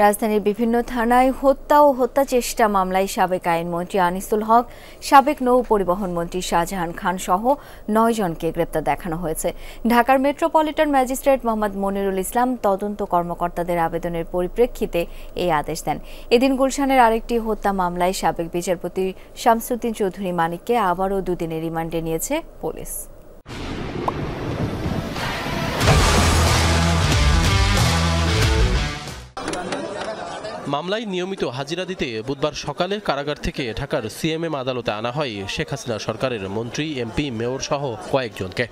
রাজধানীর বিভিন্ন থানায় হত্যা ও হত্যা চেষ্টা মামলায় সাবেক আইনমন্ত্রী আনিসুল হক, সাবেক নৌ পরিবহন মন্ত্রী শাহজাহান খান সহ 9 জনকে গ্রেপ্তার দেখানো হয়েছে। ঢাকার মেট্রোপলিটন ম্যাজিস্ট্রেট মোহাম্মদ মনিরুল ইসলাম তদন্ত কর্মকর্তাদের আবেদনের পরিপ্রেক্ষিতে এই আদেশ দেন। এদিন গুলশানের আরেকটি হত্যা মামলায় সাবেক বিচারপতি শামসুদ্দিন চৌধুরী মানিককে আবারও 2 দিনের রিমান্ডে নিয়েছে পুলিশ। মামলায় নিয়মিত হাজিরা দিতে বুধবার সকালে কারাগার থেকে ঢাকার সিএমএম আদালতে আনা হয় শেখ হাসিনা সরকারের মন্ত্রী, এমপি, মেয়র সহ কয়েকজনকে।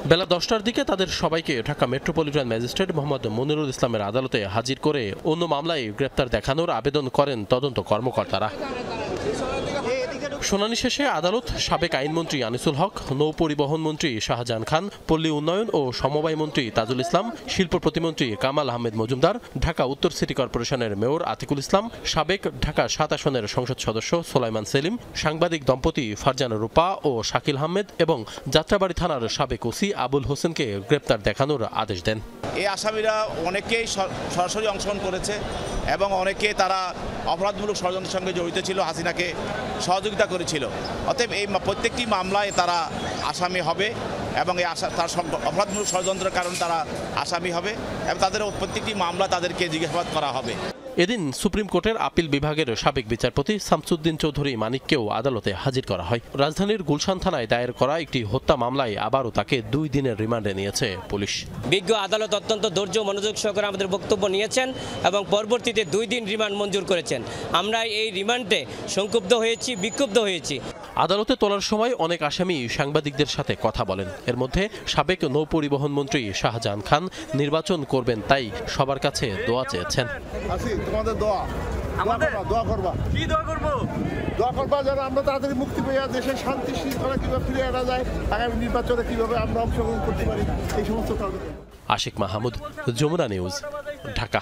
বেলা 10টার দিকে তাদের সবাইকে ঢাকা মেট্রোপলিটন ম্যাজিস্ট্রেট মোহাম্মদ মনিরুল ইসলামের আদালতে হাজির করে অন্য মামলায় গ্রেপ্তার দেখানোর আবেদন করেন তদন্ত কর্মকর্তারা। শুনানি শেষে আদালত সাবেক আইনমন্ত্রী আনিসুল হক, নৌ পরিবহন মন্ত্রী শাহজাহান খান, পল্লী উন্নয়ন ও সমবায় মন্ত্রী তাজুল ইসলাম, শিল্প প্রতিমন্ত্রী কামাল আহমেদ মজুমদার, ঢাকা উত্তর সিটি কর্পোরেশনের মেয়র আতিকুল ইসলাম, সাবেক ঢাকা 7 আসনের সংসদ সদস্য সোলাইমান সেলিম, সাংবাদিক দম্পতি ফারজানা রূপা ও শাকিল আহমেদ এবং যাত্রাবাড়ী থানার সাবেক ওসি আবুল হোসেনকে গ্রেপ্তার দেখানোর আদেশ দেন। এই আসামিরা অনেকেই সরাসরি অংশগ্রহণ করেছে এবং অনেকে তারা অপরাধমূলক ষড়যন্ত্রের সঙ্গে জড়িত ছিল, হাসিনাকে সহযোগিতা করেছিল। অতএব এই প্রত্যেকটি মামলায় তারা আসামি হবে এবং এই তার অপরাধমূলক ষড়যন্ত্রের কারণে তারা আসামি হবে এবং তাদের প্রত্যেকটি মামলা তাদেরকে জিজ্ঞাসাবাদ করা হবে। এদিন সুপ্রিম কোর্টের আপিল বিভাগের সাবেক বিচারপতি শামসুদ্দিন চৌধুরী মানিককেও আদালতে হাজির করা হয়। রাজধানীর গুলশান থানায় দায়ের করা একটি হত্যা মামলায় আবারও তাকে 2 দিনের রিমান্ডে নিয়েছে পুলিশ। বিজ্ঞ আদালত অত্যন্ত ধৈর্য মনোযোগ সহকারে আমাদের বক্তব্য নিয়েছেন এবং পরবর্তীতে 2 দিন রিমান্ড মঞ্জুর করেছেন। আমরা এই রিমান্ডে সংক্ষুব্ধ হয়েছি, বিক্ষুব্ধ হয়েছি। আদালতে তোলার সময় অনেক আসামি সাংবাদিকদের সাথে কথা বলেন। এর মধ্যে সাবেক নৌ পরিবহন মন্ত্রী শাহজাহান খান নির্বাচন করবেন তাই সবার কাছে দোয়া চেয়েছেন। তোমাদের দোয়া করবা, কি দোয়া করবো? দোয়া করবা যেন আমরা তাড়াতাড়ি মুক্তি পেয়ে দেশের শান্তি শৃঙ্খলা কিভাবে ফিরে আনা যায়, আগামী নির্বাচনে কিভাবে আমরা অংশগ্রহণ করতে পারি, এই সমস্ত কারণে। আশিক মাহমুদ, যমুনা নিউজ, ঢাকা।